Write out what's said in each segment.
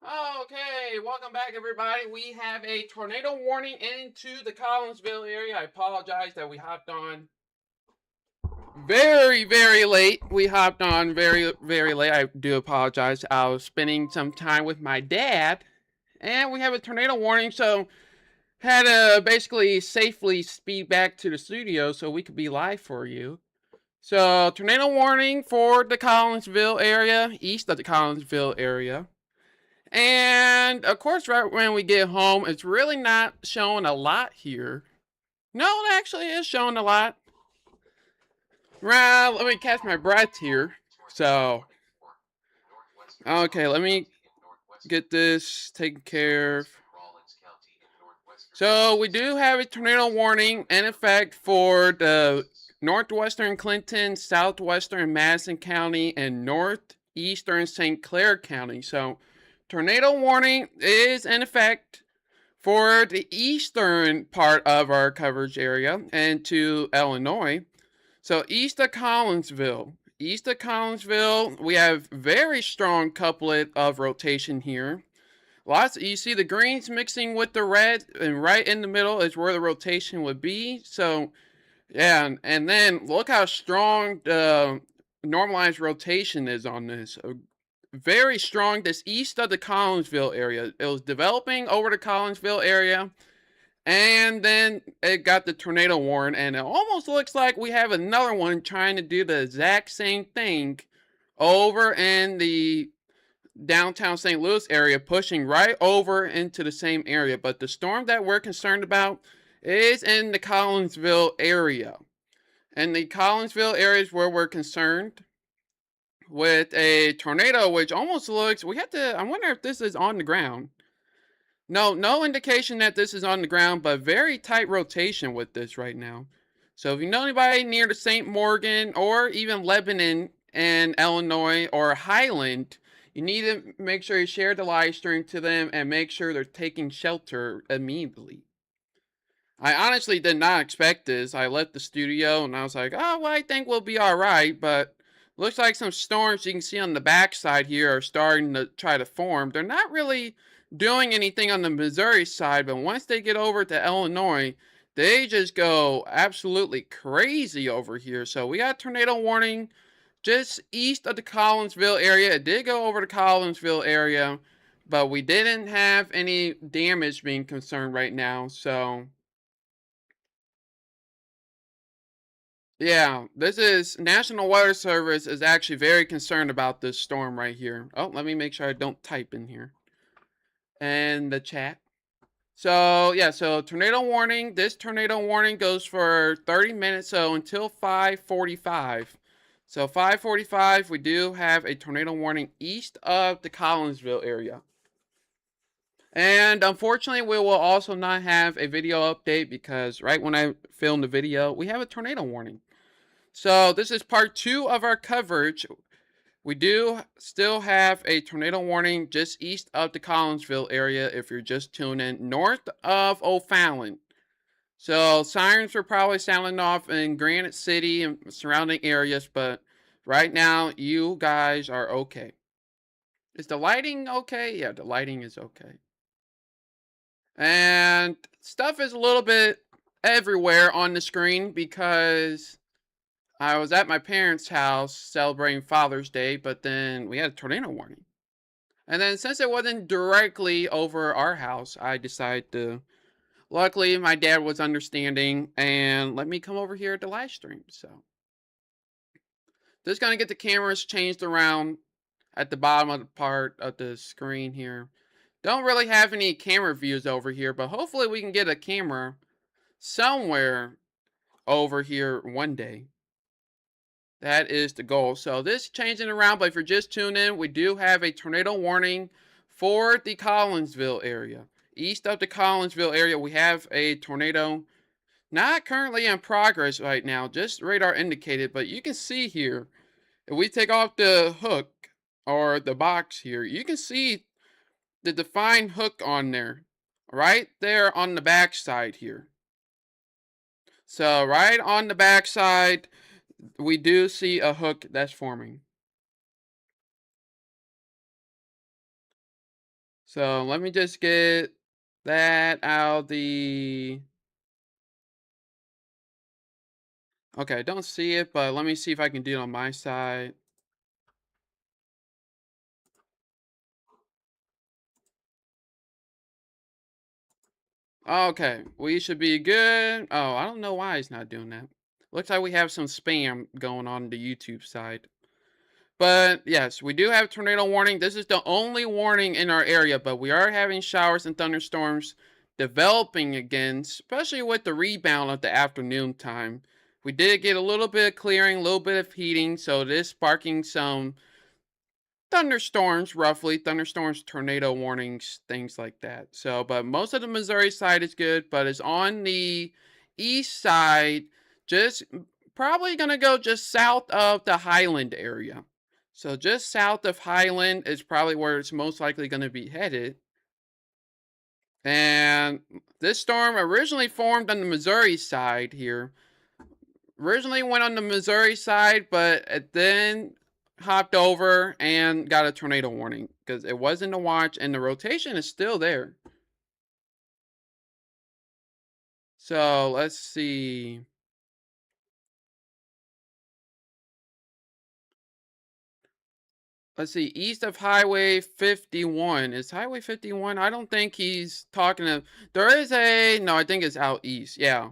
Okay, welcome back, everybody. We have a tornado warning into the Collinsville area. I apologize that we hopped on very late. We hopped on very late. I do apologize. I was spending some time with my dad, and we have a tornado warning, so had to basically safely speed back to the studio so we could be live for you. So, tornado warning for the Collinsville area, east of the Collinsville area. And of course, right when we get home, it's really not showing a lot here. No, it actually is showing a lot. Right, let me catch my breath here. So, okay, let me get this taken care of. So, we do have a tornado warning in effect for the northwestern Clinton, southwestern Madison County, and northeastern St. Clair County. So, tornado warning is in effect for the eastern part of our coverage area and to Illinois. So east of Collinsville, we have very strong couplet of rotation here. You see the greens mixing with the red, and right in the middle is where the rotation would be. So yeah, and then look how strong the normalized rotation is on this. Very strong this east of the Collinsville area. It was developing over the Collinsville area, and then it got the tornado warning, and it almost looks like we have another one trying to do the exact same thing over in the downtown St. Louis area, pushing right over into the same area. But the storm that we're concerned about is in the Collinsville area. And the Collinsville area is where we're concerned with a tornado, which almost looks, I wonder if this is on the ground. No indication that this is on the ground, but very tight rotation with this right now. So if you know anybody near the St. Morgan or even Lebanon and Illinois or Highland, you need to make sure you share the live stream to them and make sure they're taking shelter immediately. I honestly did not expect this. I left the studio and I was like, oh, well, I think we'll be all right. But looks like some storms you can see on the backside here are starting to try to form. They're not really doing anything on the Missouri side, but once they get over to Illinois, they just go absolutely crazy over here. So we got tornado warning just east of the Collinsville area. It did go over the Collinsville area, but we didn't have any damage being concerned right now. So yeah, this is National Weather Service is actually very concerned about this storm right here. Oh, let me make sure I don't type in here. And the chat. So, yeah, so tornado warning. This tornado warning goes for 30 minutes, so until 5:45. So 5:45, we do have a tornado warning east of the Collinsville area. And unfortunately, we will also not have a video update because right when I filmed the video, we have a tornado warning. So this is part 2 of our coverage. We do still have a tornado warning just east of the Collinsville area if you're just tuning north of O'Fallon. So sirens are probably sounding off in Granite City and surrounding areas, but right now you guys are okay. Is the lighting okay? Yeah, the lighting is okay. And stuff is a little bit everywhere on the screen because I was at my parents' house celebrating Father's Day, but then we had a tornado warning. And then since it wasn't directly over our house, I decided to. Luckily, my dad was understanding and let me come over here to live stream. So just gonna get the cameras changed around at the bottom of the part of the screen here. Don't really have any camera views over here, but hopefully we can get a camera somewhere over here one day. That is the goal. So this changing around, but if you're just tuning in, we do have a tornado warning for the Collinsville area. East of the Collinsville area, we have a tornado not currently in progress right now, just radar indicated, but you can see here, if we take off the hook or the box here, you can see the defined hook on there, right there on the back side here. So right on the back side, we do see a hook that's forming. So let me just get that out the... Okay, I don't see it, but let me see if I can do it on my side. Okay, we should be good. Oh, I don't know why it's not doing that. Looks like we have some spam going on the YouTube side. But yes, we do have tornado warning. This is the only warning in our area, but we are having showers and thunderstorms developing again, especially with the rebound at the afternoon time. We did get a little bit of clearing, a little bit of heating, so it is sparking some thunderstorms, roughly thunderstorms, tornado warnings, things like that. So, but most of the Missouri side is good, but it's on the east side, just probably gonna go just south of the Highland area. So just south of Highland is probably where it's most likely going to be headed. And this storm originally formed on the Missouri side here. Originally went on the Missouri side, but it then hopped over and got a tornado warning because it wasn't a watch and the rotation is still there. So let's see. Let's see, east of Highway 51. Is Highway 51? I don't think he's talking to... There is a... No, I think it's out east. Yeah.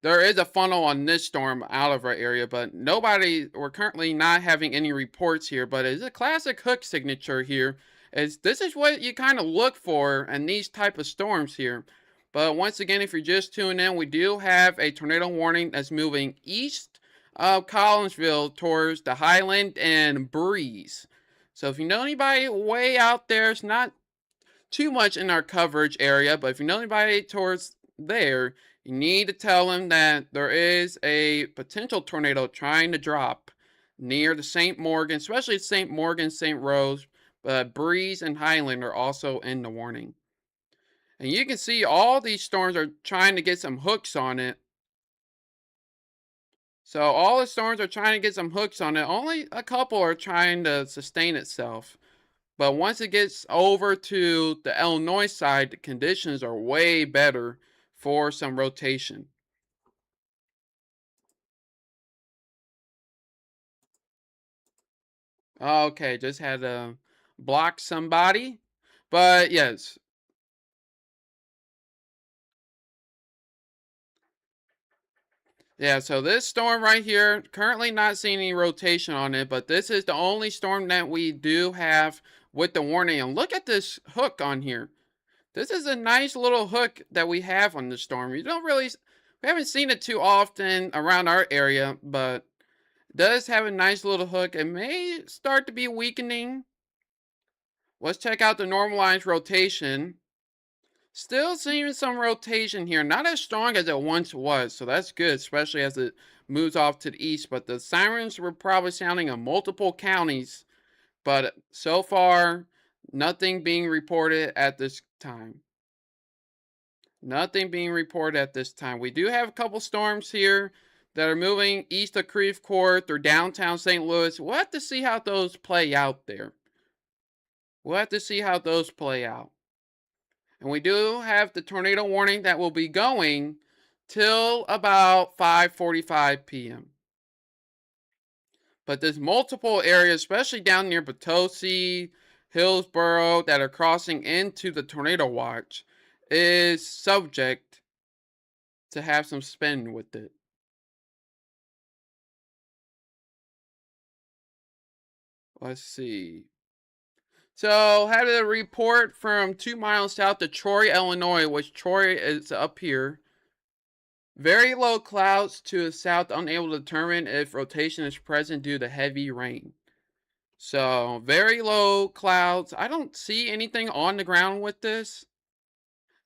There is a funnel on this storm out of our area, but nobody... We're currently not having any reports here, but it's a classic hook signature here. This is what you kind of look for in these type of storms here. But once again, if you're just tuning in, we do have a tornado warning that's moving east of Collinsville towards the Highland and Breeze. So if you know anybody way out there, it's not too much in our coverage area, but if you know anybody towards there, you need to tell them that there is a potential tornado trying to drop near the St. Morgan, especially St. Morgan, St. Rose, but Breeze and Highland are also in the warning. And you can see all these storms are trying to get some hooks on it. So all the storms are trying to get some hooks on it. Only a couple are trying to sustain itself. But once it gets over to the Illinois side, the conditions are way better for some rotation. Okay, just had to block somebody. But yes. Yeah, so this storm right here, currently not seeing any rotation on it, but this is the only storm that we do have with the warning. And look at this hook on here. This is a nice little hook that we have on the storm. We haven't seen it too often around our area, but it does have a nice little hook. It may start to be weakening. Let's check out the normalized rotation. Still seeing some rotation here. Not as strong as it once was, so that's good, especially as it moves off to the east. But the sirens were probably sounding in multiple counties, but so far, nothing being reported at this time. Nothing being reported at this time. We do have a couple storms here that are moving east of Creve Court or downtown St. Louis. We'll have to see how those play out there. We'll have to see how those play out. And we do have the tornado warning that will be going till about 5:45 p.m. But there's multiple areas, especially down near Potosi, Hillsboro, that are crossing into the tornado watch, is subject to have some spin with it. Let's see. So, had a report from 2 miles south of Troy, Illinois, which Troy is up here. Very low clouds to the south, unable to determine if rotation is present due to heavy rain. So, very low clouds. I don't see anything on the ground with this.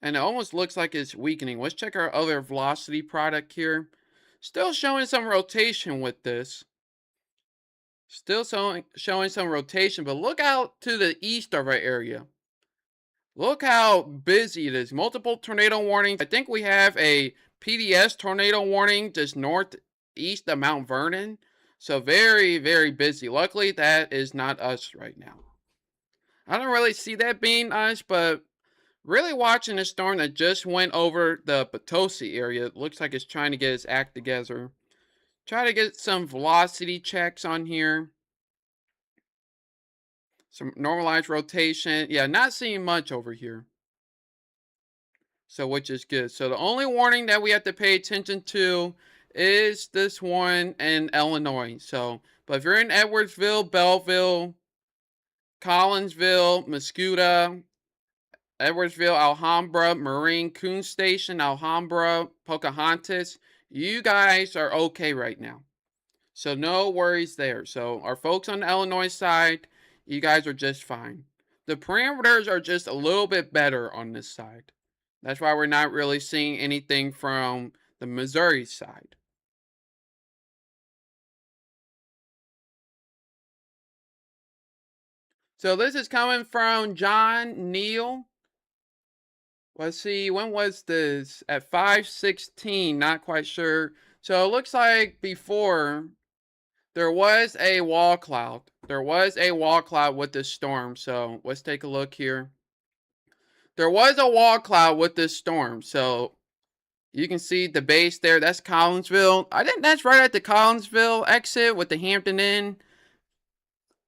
And it almost looks like it's weakening. Let's check our other velocity product here. Still showing some rotation with this. Still showing some rotation, but look out to the east of our area. Look how busy it is. Multiple tornado warnings. I think we have a PDS tornado warning just northeast of Mount Vernon. So very, very busy. Luckily, that is not us right now. I don't really see that being us, but really watching a storm that just went over the Potosi area. It looks like it's trying to get its act together. Try to get some velocity checks on here. Some normalized rotation. Yeah, not seeing much over here. So, which is good. So, the only warning that we have to pay attention to is this one in Illinois. So, but if you're in Edwardsville, Belleville, Collinsville, Mascoutah, Edwardsville, Alhambra, Marine, Coon Station, Alhambra, Pocahontas, you guys are okay right now. So no worries there. So our folks on the Illinois side, you guys are just fine. The parameters are just a little bit better on this side. That's why we're not really seeing anything from the Missouri side. So this is coming from John Neal. Let's see, when was this? At 5:16, not quite sure. So it looks like before there was a wall cloud. There was a wall cloud with this storm. So let's take a look here. There was a wall cloud with this storm. So you can see the base there. That's Collinsville. I think that's right at the Collinsville exit with the Hampton Inn.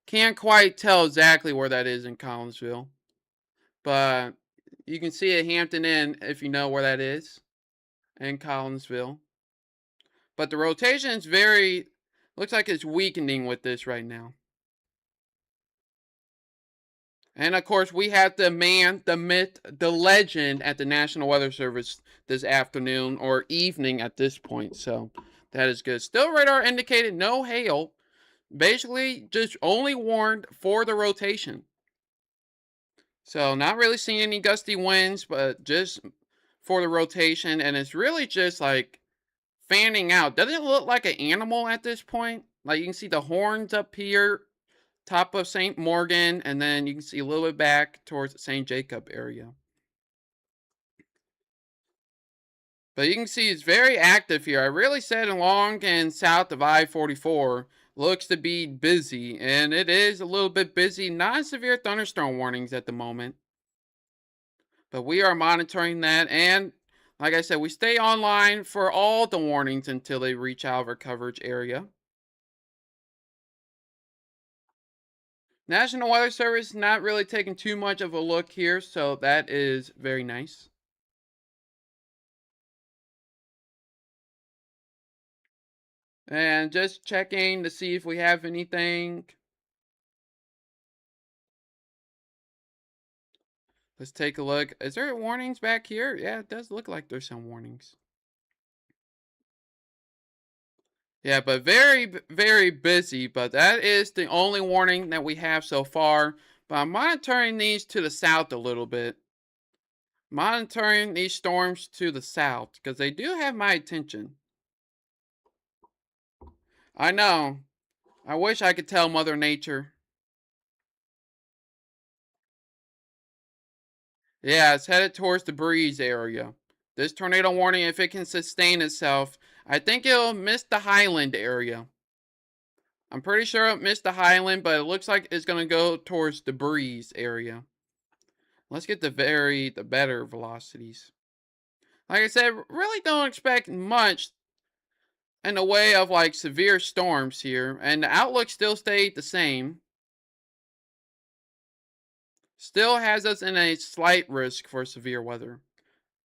Can't quite tell exactly where that is in Collinsville. But you can see a Hampton Inn if you know where that is in Collinsville. But the rotation is looks like it's weakening with this right now. And of course, we have the man, the myth, the legend at the National Weather Service this afternoon or evening at this point. So that is good. Still radar indicated no hail. Basically, just only warned for the rotation. So not really seeing any gusty winds, but just for the rotation. And it's really just like fanning out. Doesn't it look like an animal at this point? Like you can see the horns up here, top of St. Morgan, and then you can see a little bit back towards the St. Jacob area. But you can see it's very active here. I really said along and south of I-44 looks to be busy, and it is a little bit busy. Not severe thunderstorm warnings at the moment, but we are monitoring that. And like I said, we stay online for all the warnings until they reach our coverage area. National Weather Service not really taking too much of a look here, so that is very nice. And just checking to see if we have anything. Let's take a look. Is there warnings back here? Yeah, it does look like there's some warnings. Yeah, but very busy. But that is the only warning that we have so far. But I'm monitoring these to the south a little bit. Monitoring these storms to the south because they do have my attention. I know. I wish I could tell Mother Nature. Yeah, it's headed towards the Breeze area. This tornado warning, if it can sustain itself, I think it'll miss the Highland area. I'm pretty sure it missed the Highland, but it looks like it's going to go towards the Breeze area. Let's get the better velocities. Like I said, really don't expect much in the way of like severe storms here, and the outlook still stayed the same. Still has us in a slight risk for severe weather.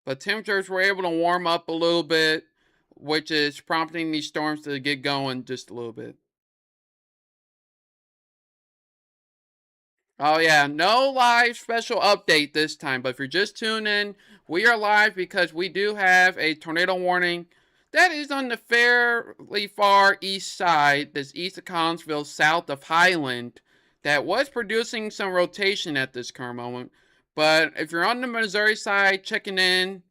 But temperatures were able to warm up a little bit, which is prompting these storms to get going just a little bit. Oh yeah, no live special update this time, but if you're just tuning in, we are live because we do have a tornado warning that is on the fairly far east side, that's east of Collinsville, south of Highland, that was producing some rotation at this current moment. But if you're on the Missouri side checking in,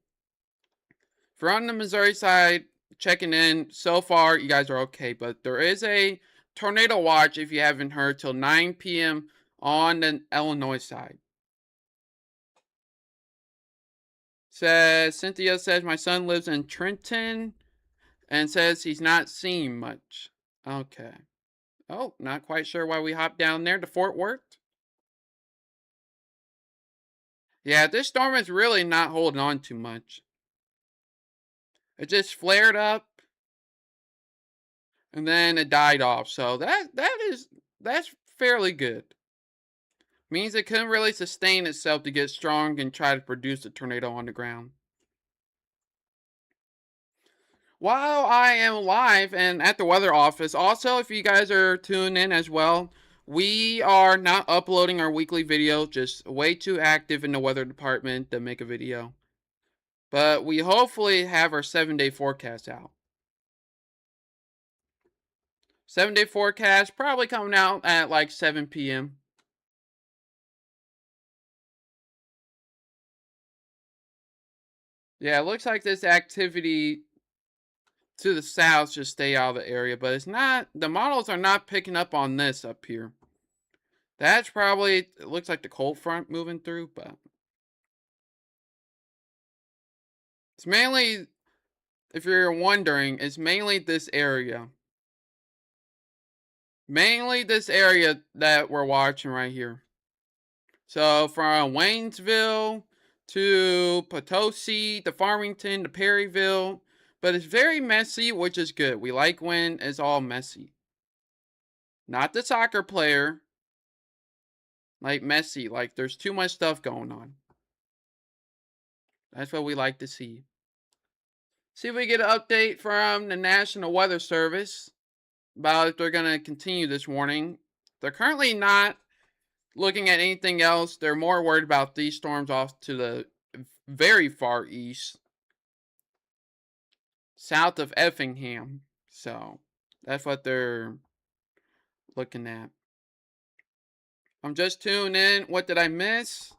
if you're on the Missouri side checking in, so far you guys are okay. But there is a tornado watch, if you haven't heard, till 9 p.m. on the Illinois side. Cynthia says my son lives in Trenton and says he's not seeing much. Okay. Oh, not quite sure why we hopped down there to Fort Worth. Yeah, this storm is really not holding on too much. It just flared up and then it died off. So that's fairly good. Means it couldn't really sustain itself to get strong and try to produce a tornado on the ground. While I am live and at the weather office, also if you guys are tuning in as well, we are not uploading our weekly video, just way too active in the weather department to make a video. But we hopefully have our 7-day forecast out. 7-day forecast probably coming out at like 7 p.m. Yeah, it looks like this activity to the south should stay out of the area, but it's not, the models are not picking up on this up here. That's probably, it looks like the cold front moving through, but it's mainly, if you're wondering, it's mainly this area. Mainly this area that we're watching right here. So from Waynesville to Potosi to Farmington to Perryville. But it's very messy, which is good. We like when it's all messy. Not the soccer player. Like messy. Like there's too much stuff going on. That's what we like to see. See if we get an update from the National Weather Service about if they're going to continue this warning. They're currently not looking at anything else. They're more worried about these storms off to the very far east, south of Effingham. So that's what they're looking at. I'm just tuning in. What did I miss?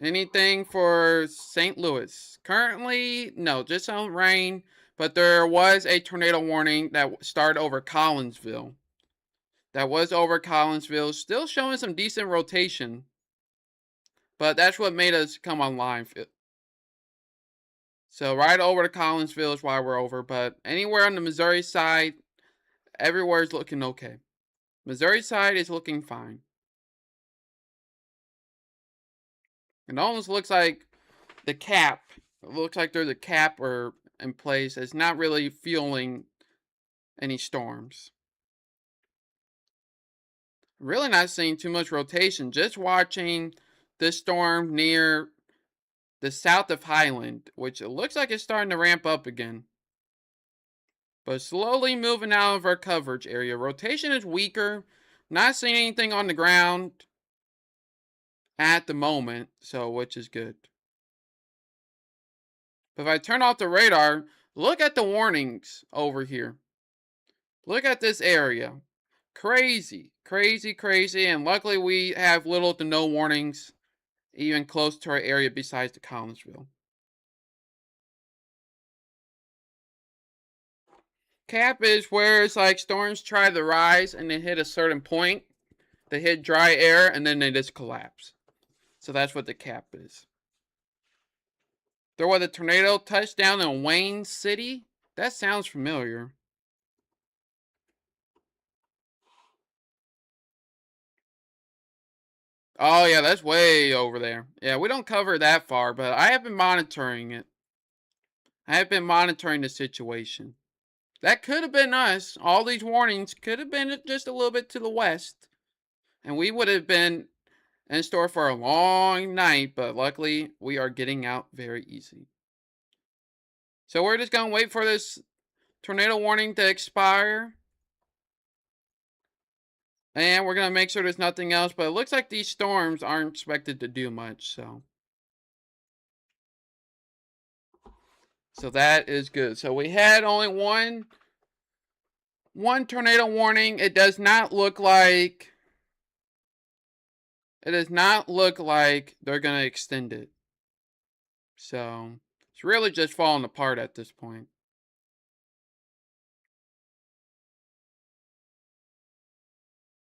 Anything for St. Louis? Currently, no, just some rain. But there was a tornado warning that started over Collinsville. That was over Collinsville. Still showing some decent rotation. But that's what made us come online. So right over to Collinsville is why we're over. But anywhere on the Missouri side, everywhere is looking okay. Missouri side is looking fine. It almost looks like the cap. It looks like there's a cap or in place. It's not really fueling any storms. Really not seeing too much rotation. Just watching this storm near the south of Highland, which it looks like it's starting to ramp up again. But slowly moving out of our coverage area. Rotation is weaker. Not seeing anything on the ground at the moment, so which is good. But if I turn off the radar, look at the warnings over here. Look at this area. Crazy, crazy, crazy. And luckily we have little to no warnings even close to our area besides the Collinsville. Cap is where it's like storms try to rise and they hit a certain point. They hit dry air and then they just collapse. So that's what the cap is. There was a tornado touchdown in Wayne City. That sounds familiar. Oh, yeah, that's way over there. Yeah, we don't cover that far, but I have been monitoring it. I have been monitoring the situation. That could have been us. All these warnings could have been just a little bit to the west. And we would have been in store for a long night, but luckily we are getting out very easy. So we're just going to wait for this tornado warning to expire. And we're going to make sure there's nothing else. But it looks like these storms aren't expected to do much. So that is good. So we had only one tornado warning. It does not look like they're going to extend it. So it's really just falling apart at this point.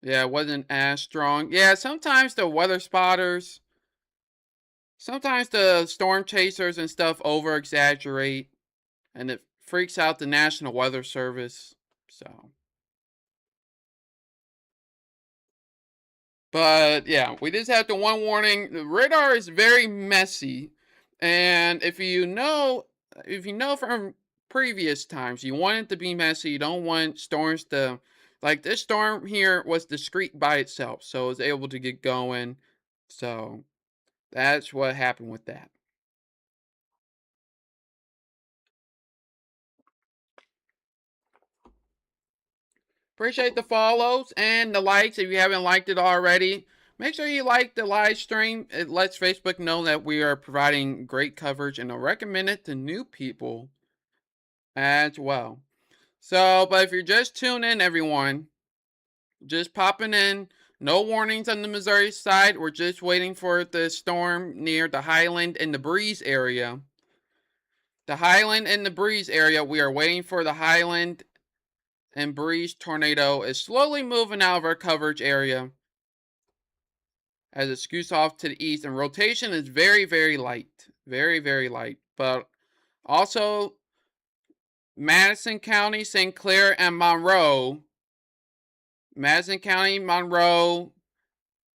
Yeah, it wasn't as strong. Yeah, sometimes the weather spotters, sometimes the storm chasers and stuff over exaggerate and it freaks out the National Weather Service. So But yeah, we just have the one warning. The radar is very messy. And if you know from previous times, you want it to be messy. You don't want storms to, like this storm here was discrete by itself. So it was able to get going. So that's what happened with that. Appreciate the follows and the likes. If you haven't liked it already, make sure you like the live stream. It lets Facebook know that we are providing great coverage, and I'll recommend it to new people as well. So, but if you're just tuning in, everyone, just popping in, no warnings on the Missouri side. We're just waiting for the storm near the Highland and the Breeze area. The Highland and the Breeze area, we are waiting for the Highland and Breeze tornado is slowly moving out of our coverage area as it scoots off to the east, and rotation is very, very light. Very, very light. But also, Madison County, St. Clair, and Monroe. Madison County, Monroe,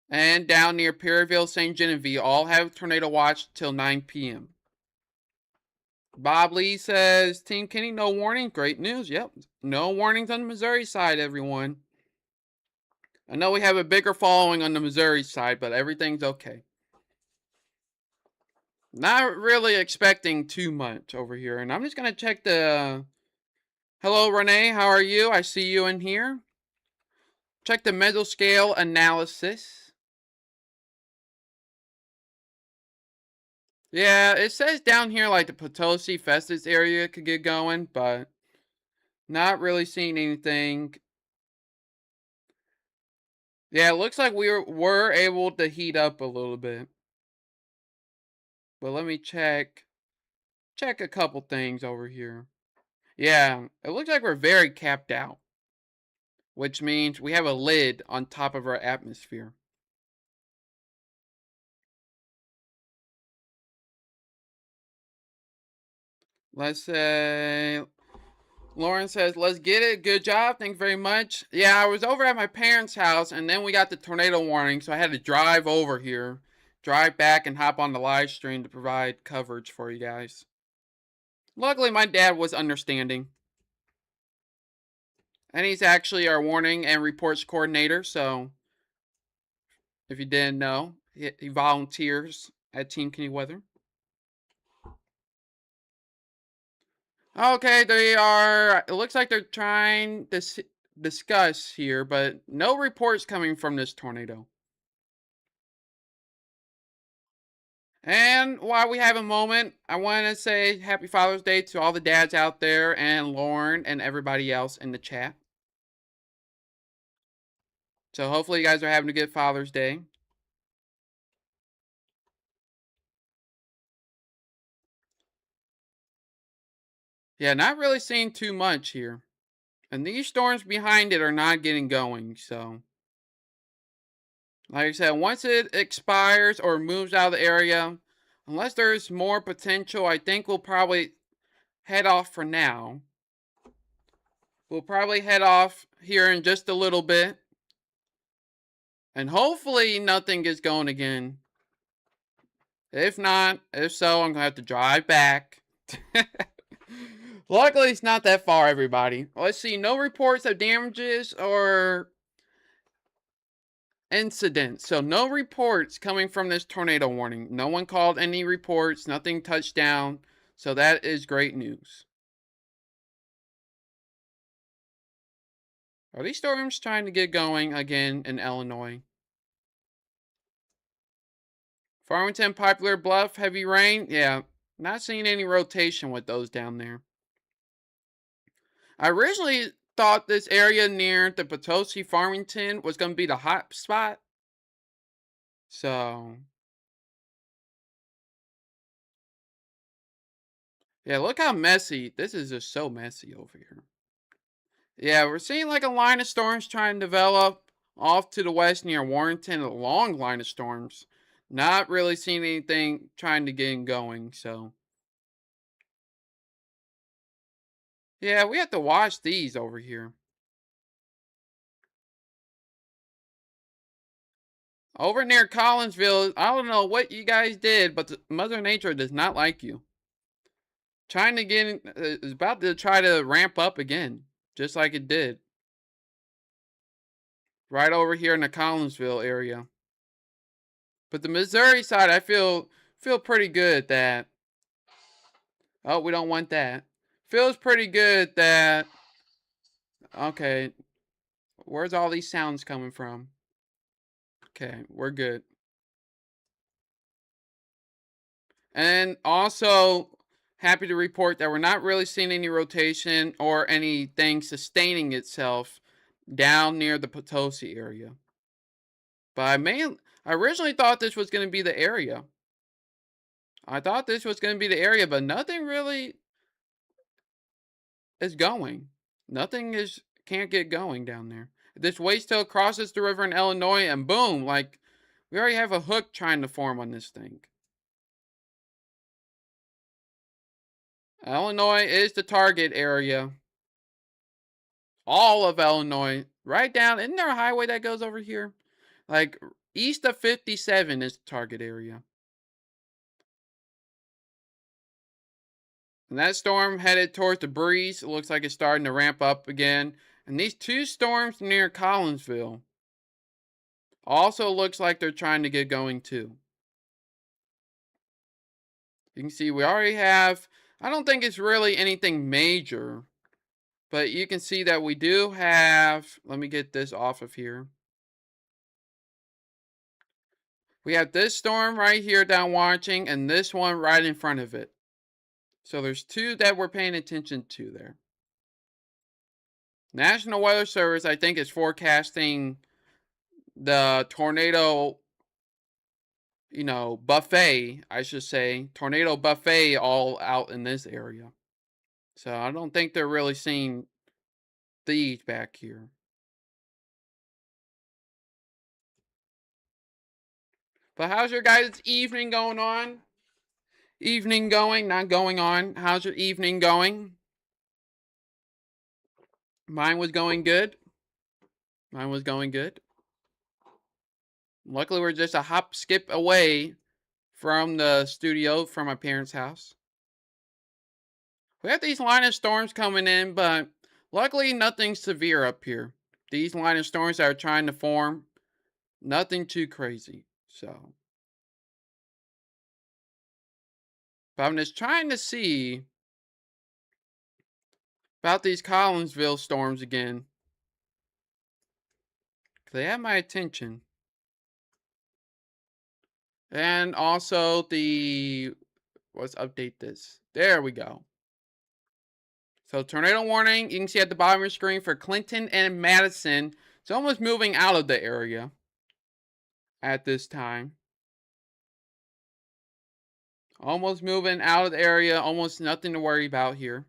and down near Perryville, St. Genevieve all have tornado watch till 9 p.m. Bob Lee says, Team Kenny, no warning. Great news. Yep. No warnings on the Missouri side, everyone. I know we have a bigger following on the Missouri side, but everything's okay. Not really expecting too much over here. And I'm just going to check the... Hello, Renee. How are you? I see you in here. Check the mesoscale analysis. Yeah, it says down here like the Potosi Festus area could get going, but not really seeing anything. Yeah, it looks like were able to heat up a little bit. But let me check a couple things over here. Yeah, it looks like we're very capped out, which means we have a lid on top of our atmosphere. Let's say Lauren says, let's get it. Good job. Thanks very much. Yeah, I was over at my parents' house and then we got the tornado warning, so I had to drive over here, drive back, and hop on the live stream to provide coverage for you guys. Luckily, my dad was understanding. And he's actually our warning and reports coordinator, so if you didn't know, he volunteers at Team Kenny Weather. Okay, they are. It looks like they're trying to discuss here, but no reports coming from this tornado. And while we have a moment, I want to say Happy Father's Day to all the dads out there and Lauren and everybody else in the chat. So hopefully you guys are having a good Father's Day. Yeah, not really seeing too much here. And these storms behind it are not getting going, so. Like I said, once it expires or moves out of the area, unless there's more potential, I think we'll probably head off for now. We'll probably head off here in just a little bit. And hopefully nothing gets going again. If not, if so, I'm going to have to drive back. Luckily, it's not that far, everybody. Let's see. No reports of damages or incidents. So no reports coming from this tornado warning. No one called any reports. Nothing touched down. So that is great news. Are these storms trying to get going again in Illinois? Farmington, Poplar Bluff, heavy rain. Yeah, not seeing any rotation with those down there. I originally thought this area near the Potosi Farmington was going to be the hot spot. So, yeah, look how messy. This is just so messy over here. Yeah, we're seeing like a line of storms trying to develop off to the west near Warrenton, a long line of storms. Not really seeing anything trying to get going, so. Yeah, we have to watch these over here. Over near Collinsville, I don't know what you guys did, but Mother Nature does not like you. Trying to get is about to try to ramp up again, just like it did. Right over here in the Collinsville area. But the Missouri side, I feel pretty good that. Oh, we don't want that. Feels pretty good that. Okay, where's all these sounds coming from? Okay, we're good. And also, happy to report that we're not really seeing any rotation or anything sustaining itself down near the Potosi area. But I originally thought this was going to be the area. I thought this was going to be the area, but nothing really is going. Nothing can't get going down there. This waste tail crosses the river in Illinois, and boom, like we already have a hook trying to form on this thing. Illinois is the target area. All of Illinois, right down. Isn't there a highway that goes over here? Like east of 57 is the target area. And that storm headed towards the breeze. It looks like it's starting to ramp up again. And these two storms near Collinsville also looks like they're trying to get going too. You can see we already have, I don't think it's really anything major, but you can see that we do have, let me get this off of here. We have this storm right here down watching and this one right in front of it. So there's two that we're paying attention to there. National Weather Service, I think, is forecasting the tornado, buffet, I should say, tornado buffet all out in this area. So I don't think they're really seeing these back here. But how's your guys' evening going on? Evening going, not going on. How's your evening going? Mine was going good. Mine was going good. Luckily, we're just a hop skip away from the studio from my parents' house. We have these line of storms coming in, but luckily nothing severe up here. These line of storms that are trying to form, nothing too crazy. So, but I'm just trying to see about these Collinsville storms again. They have my attention. And also let's update this. There we go. So tornado warning, you can see at the bottom of your screen for Clinton and Madison. It's almost moving out of the area at this time. Almost moving out of the area, almost nothing to worry about here.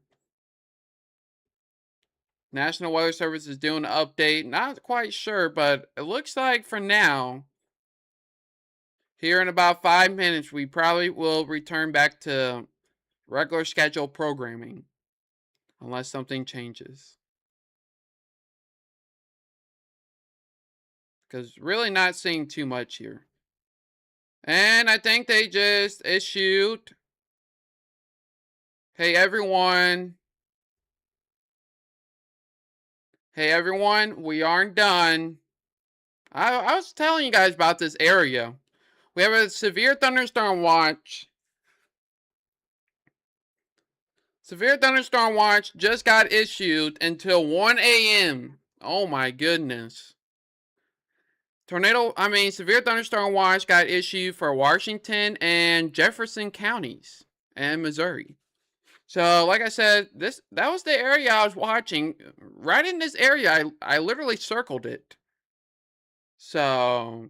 National Weather Service is doing an update. Not quite sure, but it looks like for now, here in about 5 minutes, we probably will return back to regular schedule programming. Unless something changes. Because really not seeing too much here. And I think they just issued, hey everyone, we aren't done. I was telling you guys about this area. We have a severe thunderstorm watch. Severe thunderstorm watch just got issued until 1 a.m. Oh my goodness. Severe thunderstorm watch got issued for Washington and Jefferson counties and Missouri. So, like I said, that was the area I was watching. Right in this area, I literally circled it. So,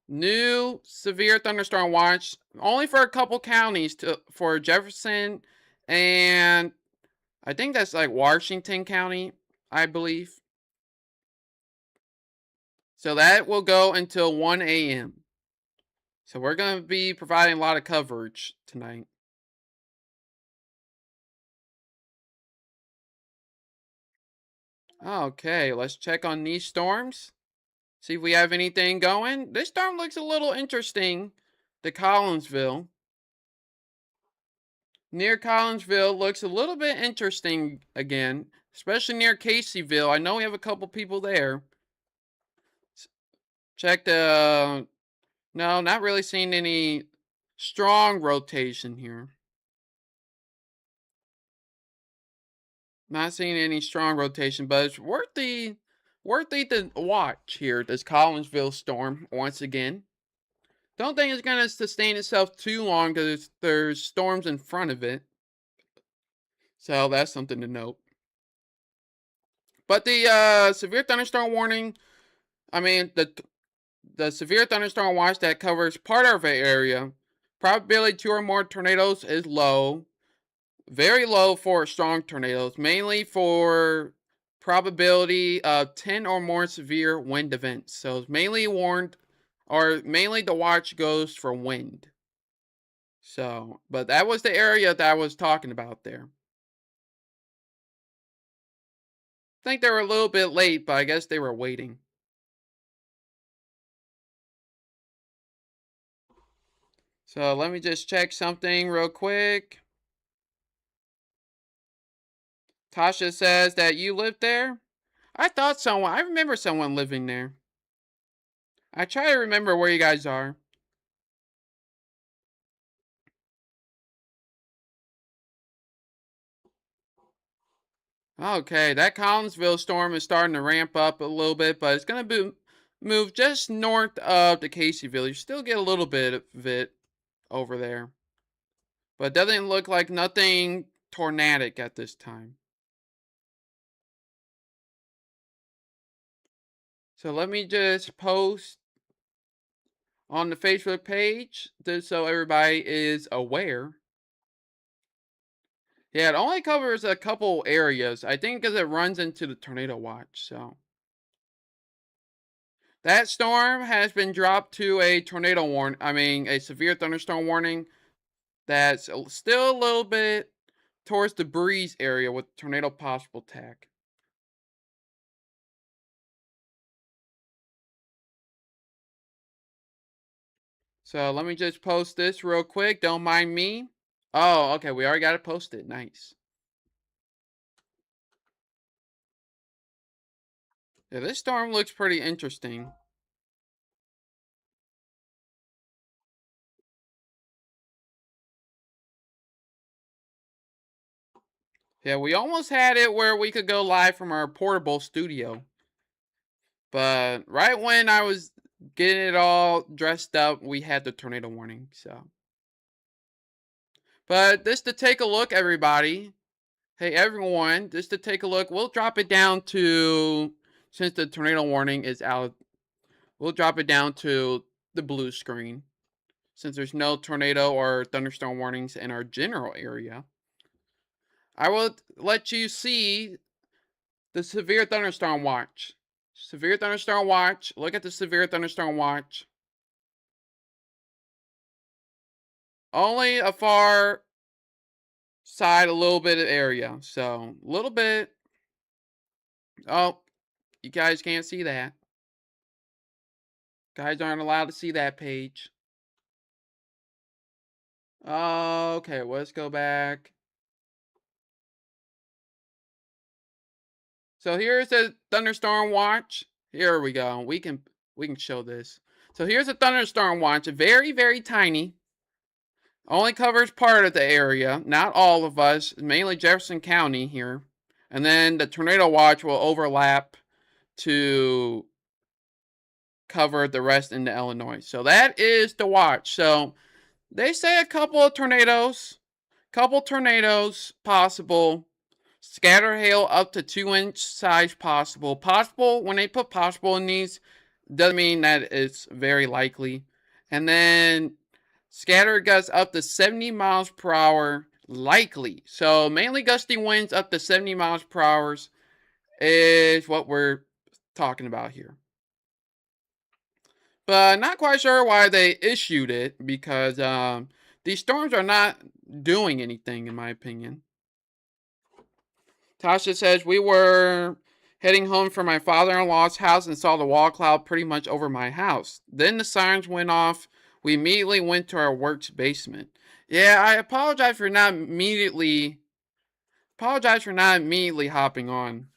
new severe thunderstorm watch only for a couple counties for Jefferson and I think that's like Washington County, I believe. So that will go until 1 a.m. So we're going to be providing a lot of coverage tonight. Okay, let's check on these storms. See if we have anything going. This storm looks a little interesting. The Collinsville. Near Collinsville looks a little bit interesting again, especially near Caseyville. I know we have a couple people there. Check the... No, not really seeing any strong rotation here. Not seeing any strong rotation, but it's worthy to watch here. This Collinsville storm once again. Don't think it's gonna sustain itself too long because there's storms in front of it. So that's something to note. But the severe thunderstorm warning, I mean the severe thunderstorm watch that covers part of the area, probability 2 or more tornadoes is low. Very low for strong tornadoes, mainly for probability of 10 or more severe wind events. So it's mainly warned, or mainly the watch goes for wind. So, but that was the area that I was talking about there. I think they were a little bit late, but I guess they were waiting. So let me just check something real quick. Tasha says that you live there. I remember someone living there. I try to remember where you guys are. Okay, that Collinsville storm is starting to ramp up a little bit, but it's going to move just north of the Caseyville. You still get a little bit of it over there. But it doesn't look like nothing tornadic at this time. So let me just post on the Facebook page just so everybody is aware. Yeah, it only covers a couple areas. I think because it runs into the tornado watch, so. That storm has been dropped to a tornado warning. I mean, a severe thunderstorm warning. That's still a little bit towards the breeze area with tornado possible attack. So let me just post this real quick. Don't mind me. Oh, okay. We already got it posted. Nice. Yeah, this storm looks pretty interesting. Yeah, we almost had it where we could go live from our portable studio. But right when I was getting it all dressed up, we had the tornado warning, so. But just to take a look, everybody. Hey, everyone, just to take a look, we'll drop it down to, since the tornado warning is out, we'll drop it down to the blue screen. Since there's no tornado or thunderstorm warnings in our general area. I will let you see the severe thunderstorm watch. Severe thunderstorm watch. Look at the severe thunderstorm watch. Only a far side, a little bit of area. So, a little bit. Oh, you guys can't see that. Guys aren't allowed to see that page. Okay, let's go back. So here's a thunderstorm watch. Here we go. We can show this. So here's a thunderstorm watch. Very, very tiny. Only covers part of the area, not all of us, mainly Jefferson County here. And then the tornado watch will overlap to cover the rest into Illinois. So that is the watch. So they say a couple tornadoes possible. Scatter hail up to 2-inch size possible. Possible, when they put possible in these, doesn't mean that it's very likely. And then scatter gusts up to 70 miles per hour likely. So mainly gusty winds up to 70 miles per hour is what we're talking about here. But not quite sure why they issued it because these storms are not doing anything in my opinion. Tasha says we were heading home from my father-in-law's house and saw the wall cloud pretty much over my house. Then the sirens went off. We immediately went to our work's basement. Yeah, I apologize for not immediately hopping on.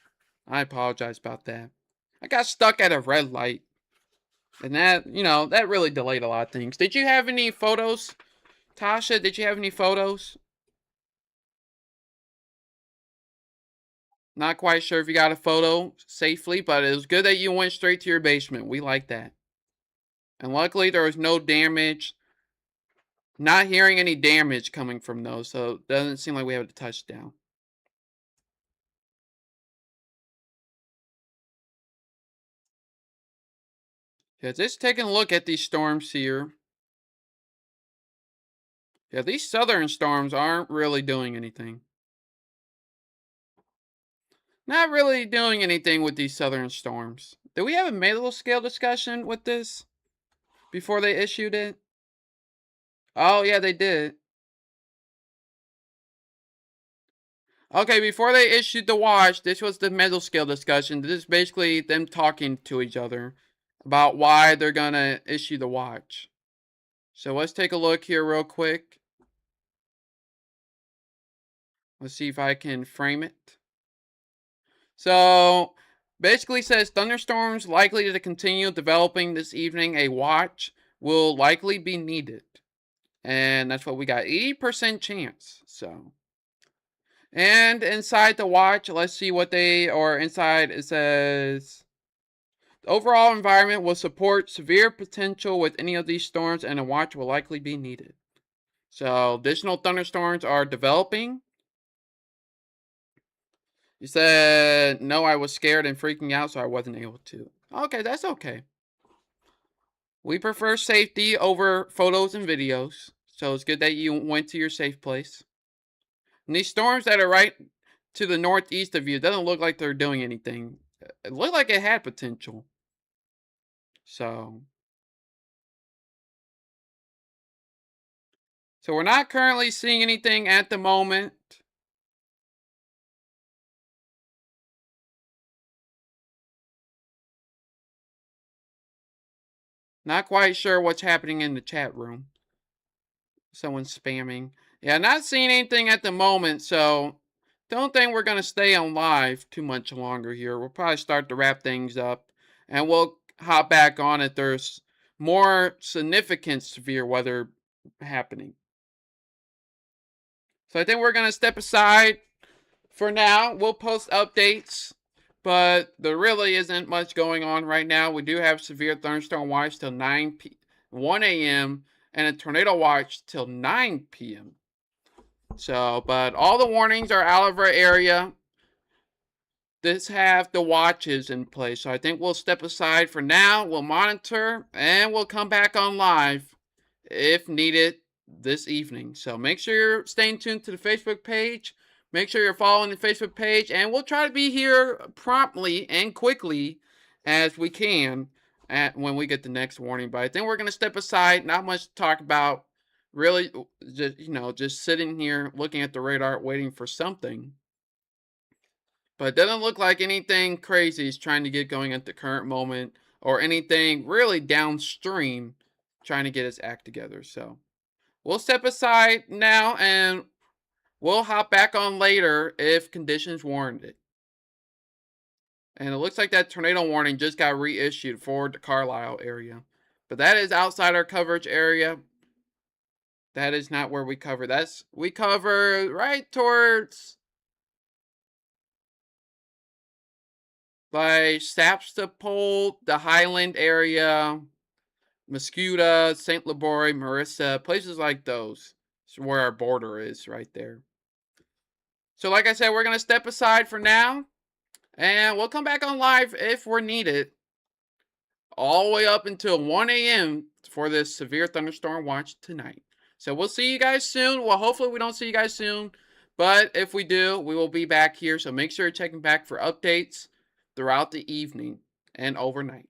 I apologize about that. I got stuck at a red light. And that, that really delayed a lot of things. Did you have any photos? Tasha, did you have any photos? Not quite sure if you got a photo safely, but it was good that you went straight to your basement. We like that. And luckily there was no damage. Not hearing any damage coming from those, so it doesn't seem like we have a touchdown. Yeah, just taking a look at these storms here. Yeah, these southern storms aren't really doing anything. Not really doing anything with these southern storms. Did we have a middle scale discussion with this before they issued it? Oh, yeah, they did. Okay, before they issued the watch, this was the middle scale discussion. This is basically them talking to each other about why they're gonna issue the watch. So let's take a look here real quick. Let's see if I can frame it. So basically says thunderstorms likely to continue developing this evening. A watch will likely be needed. And that's what we got. 80% chance. So. And inside the watch, let's see what inside it says. The overall environment will support severe potential with any of these storms, and a watch will likely be needed. So additional thunderstorms are developing. You said, no, I was scared and freaking out, so I wasn't able to. Okay, that's okay. We prefer safety over photos and videos, so it's good that you went to your safe place. And these storms that are right to the northeast of you, it doesn't look like they're doing anything. It looked like it had potential. So we're not currently seeing anything at the moment. Not quite sure what's happening in the chat room. Someone's spamming. Yeah, not seeing anything at the moment, so don't think we're going to stay on live too much longer here. We'll probably start to wrap things up, and we'll hop back on if there's more significant severe weather happening. So I think we're going to step aside for now. We'll post updates, but there really isn't much going on right now. We do have severe thunderstorm watch till 1 a.m. and a tornado watch till 9 p.m. So, but all the warnings are out of our area. This have the watches in place. So I think we'll step aside for now. We'll monitor and we'll come back on live if needed this evening. So make sure you're staying tuned to the Facebook page. Make sure you're following the Facebook page, and we'll try to be here promptly and quickly as we can when we get the next warning. But I think we're going to step aside. Not much to talk about. Really, just sitting here looking at the radar, waiting for something. But it doesn't look like anything crazy is trying to get going at the current moment, or anything really downstream trying to get its act together. So we'll step aside now, and we'll hop back on later if conditions warrant it. And it looks like that tornado warning just got reissued for the Carlisle area. But that is outside our coverage area. That is not where we cover. We cover right towards by Sapstopol, the Highland area, Muscuda, St. Laborie, Marissa, places like those. It's where our border is right there. So like I said, we're going to step aside for now. And we'll come back on live if we're needed. All the way up until 1 a.m. for this severe thunderstorm watch tonight. So we'll see you guys soon. Well, hopefully we don't see you guys soon. But if we do, we will be back here. So make sure you're checking back for updates throughout the evening and overnight.